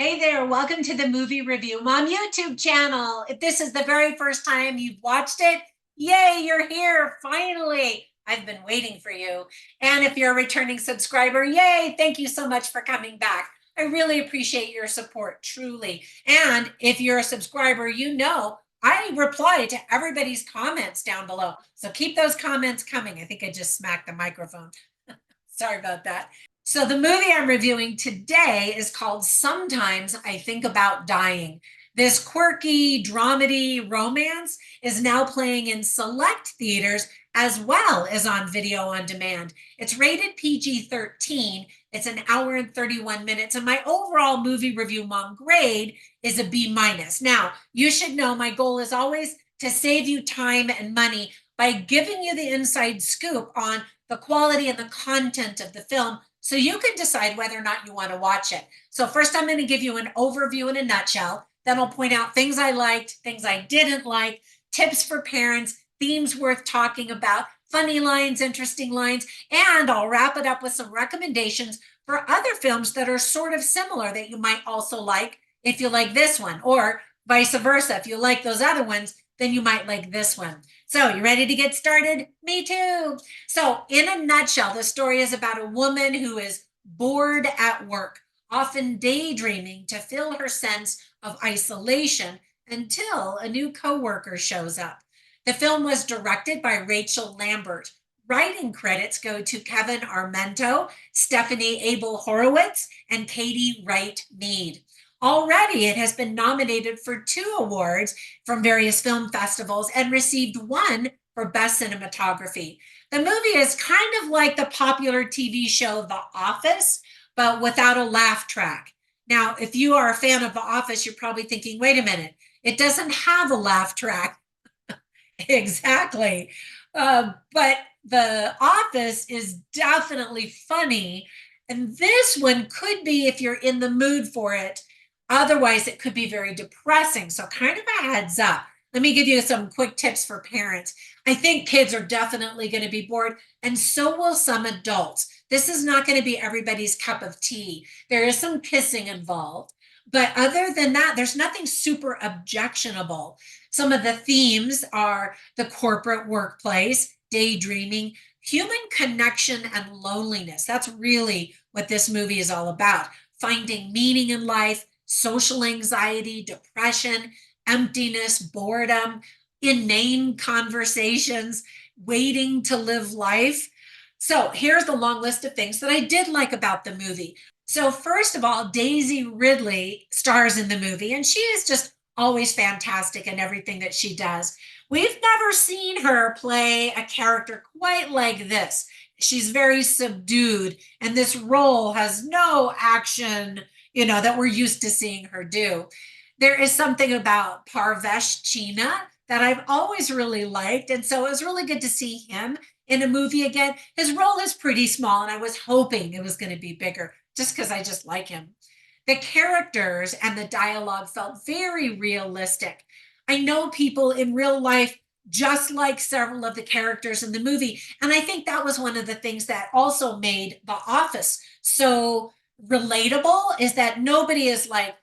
Hey there, welcome to the Movie Review Mom YouTube channel. If this is the very first time you've watched it, yay, you're here, finally. I've been waiting for you. And if you're a returning subscriber, yay, thank you so much for coming back. I really appreciate your support, truly. And if you're a subscriber, you know I reply to everybody's comments down below. So keep those comments coming. I think I just smacked the microphone. Sorry about that. So the movie I'm reviewing today is called Sometimes I Think About Dying. This quirky dramedy romance is now playing in select theaters as well as on video on demand. It's rated PG-13. It's an hour and 31 minutes, and my overall movie review mom grade is a B minus. Now, you should know my goal is always to save you time and money by giving you the inside scoop on the quality and the content of the film so you can decide whether or not you want to watch it. So first I'm going to give you an overview in a nutshell. Then I'll point out things I liked, things I didn't like, tips for parents, themes worth talking about, funny lines, interesting lines, and I'll wrap it up with some recommendations for other films that are sort of similar that you might also like if you like this one, or vice versa. If you like those other ones, then you might like this one. So you ready to get started? Me too. So in a nutshell, the story is about a woman who is bored at work, often daydreaming to fill her sense of isolation until a new coworker shows up. The film was directed by Rachel Lambert. Writing credits go to Kevin Armento, Stephanie Abel Horowitz, and Katie Wright Mead. Already, it has been nominated for 2 awards from various film festivals and received 1 for Best Cinematography. The movie is kind of like the popular TV show The Office, but without a laugh track. Now, if you are a fan of The Office, you're probably thinking, wait a minute, it doesn't have a laugh track. Exactly. But The Office is definitely funny. And this one could be if you're in the mood for it. Otherwise, it could be very depressing. So, kind of a heads up. Let me give you some quick tips for parents. I think kids are definitely going to be bored, and so will some adults. This is not going to be everybody's cup of tea. There is some kissing involved. But other than that, there's nothing super objectionable. Some of the themes are the corporate workplace, daydreaming, human connection, and loneliness. That's really what this movie is all about. Finding meaning in life, social anxiety, depression, emptiness, boredom, inane conversations, waiting to live life. So here's the long list of things that I did like about the movie. So first of all, Daisy Ridley stars in the movie, and she is just always fantastic in everything that she does. We've never seen her play a character quite like this. She's very subdued, and this role has no action, that we're used to seeing her do. There is something about Parvesh Cheena that I've always really liked, and so it was really good to see him in a movie again. His role is pretty small, and I was hoping it was going to be bigger just because I just like him. The characters and the dialogue felt very realistic. I know people in real life just like several of the characters in the movie. And I think that was one of the things that also made The Office so relatable, is that nobody is like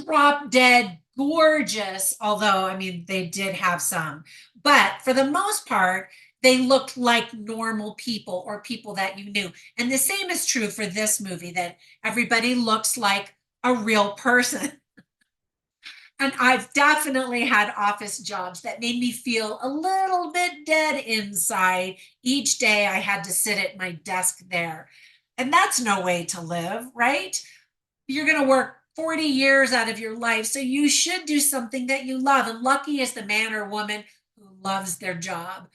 drop dead gorgeous, although, I mean, they did have some. But for the most part, they looked like normal people or people that you knew. And the same is true for this movie, that everybody looks like a real person. And I've definitely had office jobs that made me feel a little bit dead inside. Each day I had to sit at my desk there. And that's no way to live, right? You're going to work 40 years out of your life, so you should do something that you love. And lucky is the man or woman who loves their job.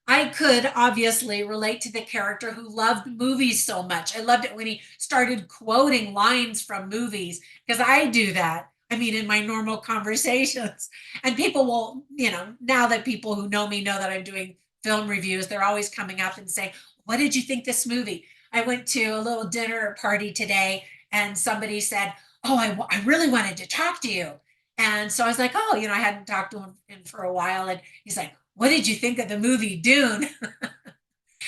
I could obviously relate to the character who loved movies so much. I loved it when he started quoting lines from movies, because I do that. I mean, in my normal conversations. And people will, now that people who know me know that I'm doing film reviews, they're always coming up and saying, what did you think this movie? I went to a little dinner party today, and somebody said, oh, I really wanted to talk to you. And so I was like, oh, I hadn't talked to him for a while. And he's like, what did you think of the movie Dune?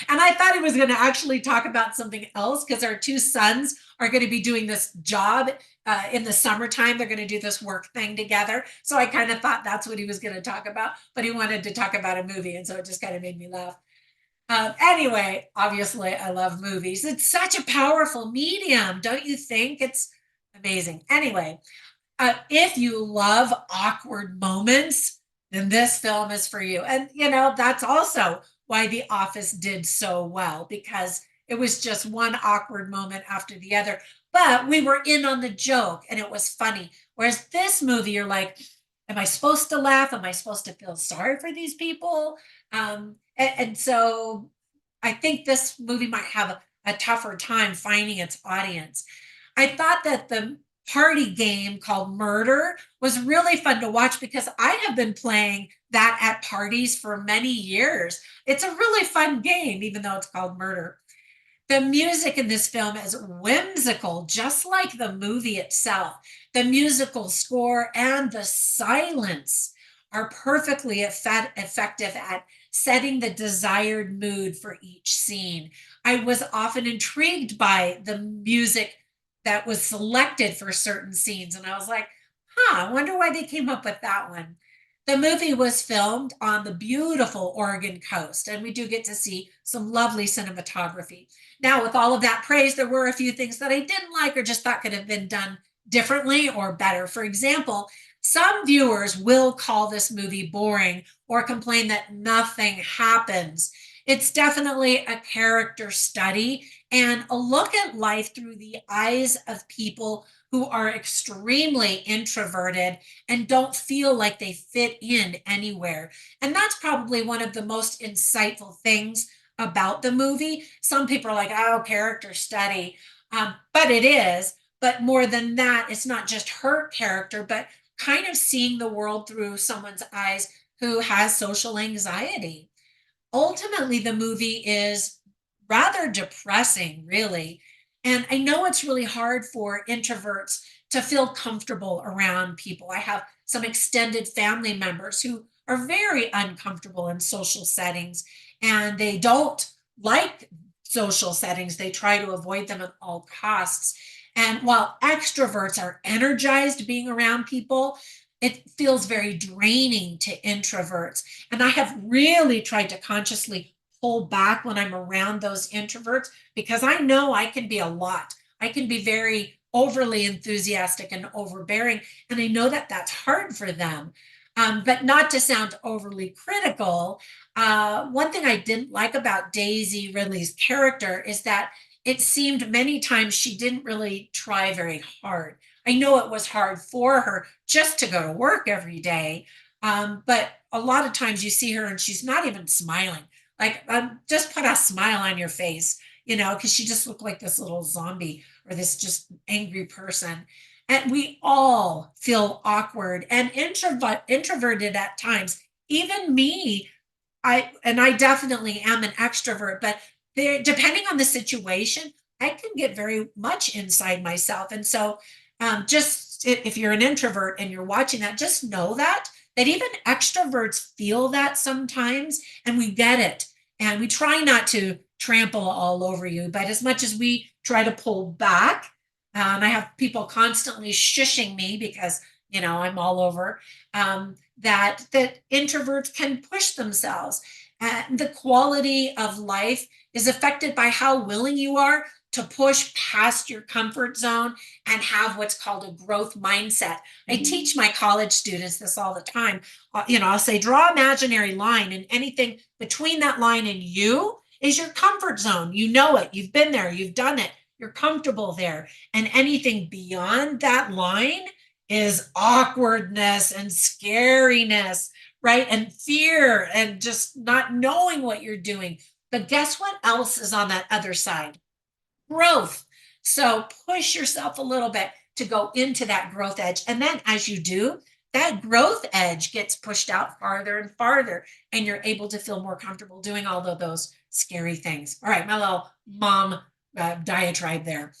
And I thought he was going to actually talk about something else, because our 2 sons are going to be doing this job in the summertime, they're going to do this work thing together. So I kind of thought that's what he was going to talk about, but he wanted to talk about a movie. And so it just kind of made me laugh. Anyway, obviously, I love movies. It's such a powerful medium, don't you think? It's amazing. Anyway, if you love awkward moments, then this film is for you. And, that's also why The Office did so well, because it was just one awkward moment after the other. But we were in on the joke and it was funny. Whereas this movie, you're like, am I supposed to laugh? Am I supposed to feel sorry for these people? And so I think this movie might have a tougher time finding its audience. I thought that the party game called Murder was really fun to watch because I have been playing that at parties for many years. It's a really fun game, even though it's called Murder. The music in this film is whimsical, just like the movie itself. The musical score and the silence are perfectly effective at setting the desired mood for each scene. I was often intrigued by the music that was selected for certain scenes, and I was like, I wonder why they came up with that one. The movie was filmed on the beautiful Oregon coast, and we do get to see some lovely cinematography. Now, with all of that praise, there were a few things that I didn't like or just thought could have been done differently or better. For example, some viewers will call this movie boring or complain that nothing happens. It's definitely a character study and a look at life through the eyes of people who are extremely introverted and don't feel like they fit in anywhere. And that's probably one of the most insightful things about the movie. Some people are like, oh, character study. But it is. But more than that, it's not just her character, but kind of seeing the world through someone's eyes who has social anxiety. Ultimately, the movie is rather depressing, really. And I know it's really hard for introverts to feel comfortable around people. I have some extended family members who are very uncomfortable in social settings and they don't like social settings. They try to avoid them at all costs. And while extroverts are energized being around people, it feels very draining to introverts. And I have really tried to consciously pull back when I'm around those introverts because I know I can be a lot. I can be very overly enthusiastic and overbearing. And I know that that's hard for them. But not to sound overly critical, one thing I didn't like about Daisy Ridley's character is that it seemed many times she didn't really try very hard. I know it was hard for her just to go to work every day. But a lot of times you see her and she's not even smiling. Like, just put a smile on your face, because she just looked like this little zombie or this just angry person. And we all feel awkward and introverted at times. Even me, I definitely am an extrovert, but there, depending on the situation, I can get very much inside myself. And so, just if you're an introvert and you're watching that, just know that even extroverts feel that sometimes, and we get it. And we try not to trample all over you, but as much as we try to pull back, I have people constantly shushing me because I'm all over. That introverts can push themselves. The quality of life is affected by how willing you are to push past your comfort zone and have what's called a growth mindset. I teach my college students this all the time. I'll say, draw an imaginary line, and anything between that line and you is your comfort zone. You know it. You've been there. You've done it. You're comfortable there. And anything beyond that line is awkwardness and scariness, right? And fear and just not knowing what you're doing. But guess what else is on that other side? Growth. So push yourself a little bit to go into that growth edge. And then as you do, that growth edge gets pushed out farther and farther, and you're able to feel more comfortable doing all of those scary things. All right, my little mom diatribe there.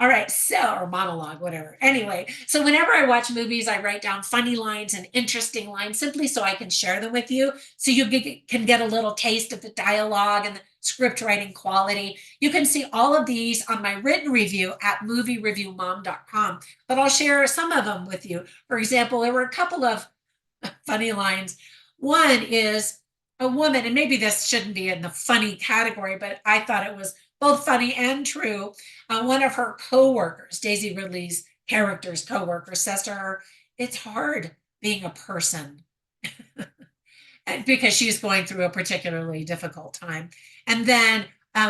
All right, so, or monologue, whatever. Anyway, so whenever I watch movies, I write down funny lines and interesting lines simply so I can share them with you. So you can get a little taste of the dialogue and the script writing quality. You can see all of these on my written review at moviereviewmom.com, but I'll share some of them with you. For example, there were a couple of funny lines. One is a woman, and maybe this shouldn't be in the funny category, but I thought it was both funny and true. One of her coworkers, Daisy Ridley's character's coworker, says to her, "It's hard being a person," because she's going through a particularly difficult time. And then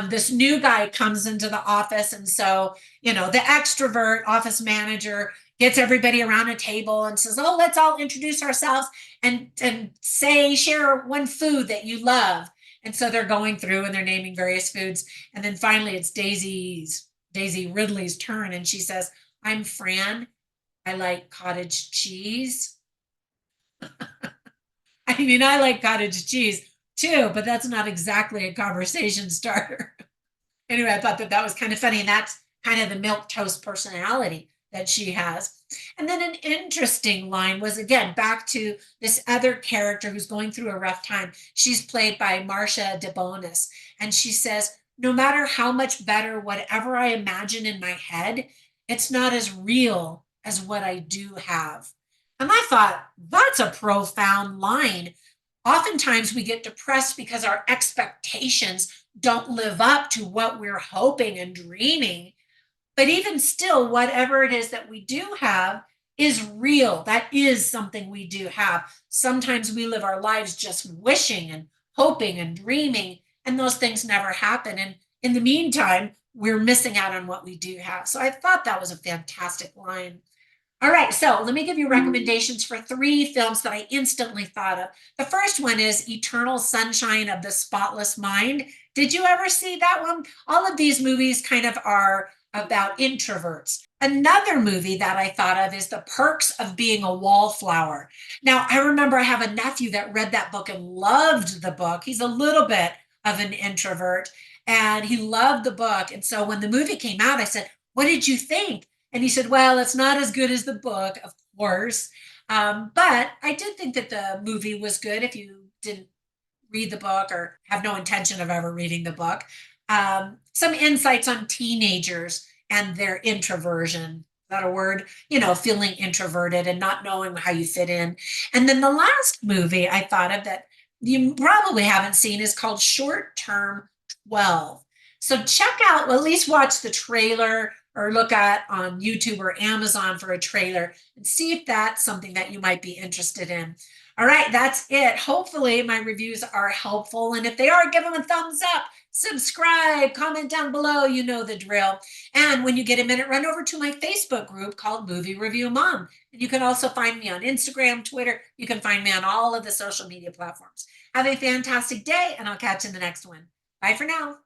this new guy comes into the office. And so, the extrovert office manager gets everybody around a table and says, "Oh, let's all introduce ourselves and share one food that you love." And so they're going through and they're naming various foods. And then finally it's Daisy Ridley's turn. And she says, "I'm Fran. I like cottage cheese." I mean, I like cottage cheese too, but that's not exactly a conversation starter. Anyway, I thought that was kind of funny. And that's kind of the milk toast personality that she has. And then an interesting line was, again, back to this other character who's going through a rough time. She's played by Marcia DeBonis. And she says, "No matter how much better whatever I imagine in my head, it's not as real as what I do have." And I thought, that's a profound line. Oftentimes we get depressed because our expectations don't live up to what we're hoping and dreaming. But even still, whatever it is that we do have is real. That is something we do have. Sometimes we live our lives just wishing and hoping and dreaming, and those things never happen. And in the meantime, we're missing out on what we do have. So I thought that was a fantastic line. All right, so let me give you recommendations for 3 films that I instantly thought of. The first one is Eternal Sunshine of the Spotless Mind. Did you ever see that one? All of these movies kind of are about introverts. Another movie that I thought of is The Perks of Being a Wallflower. Now, I remember I have a nephew that read that book and loved the book. He's a little bit of an introvert, and he loved the book. And so when the movie came out, I said, "What did you think?" And he said, "Well, it's not as good as the book, of course." But I did think that the movie was good if you didn't read the book or have no intention of ever reading the book. Some insights on teenagers and their introversion. Is that a word? Feeling introverted and not knowing how you fit in. And then the last movie I thought of that you probably haven't seen is called Short Term 12. So check out, well, at least watch the trailer or look at on YouTube or Amazon for a trailer and see if that's something that you might be interested in. All right, that's it. Hopefully my reviews are helpful. And if they are, give them a thumbs up, subscribe, comment down below, you know the drill. And when you get a minute, run over to my Facebook group called Movie Review Mom. And you can also find me on Instagram, Twitter. You can find me on all of the social media platforms. Have a fantastic day, and I'll catch you in the next one. Bye for now.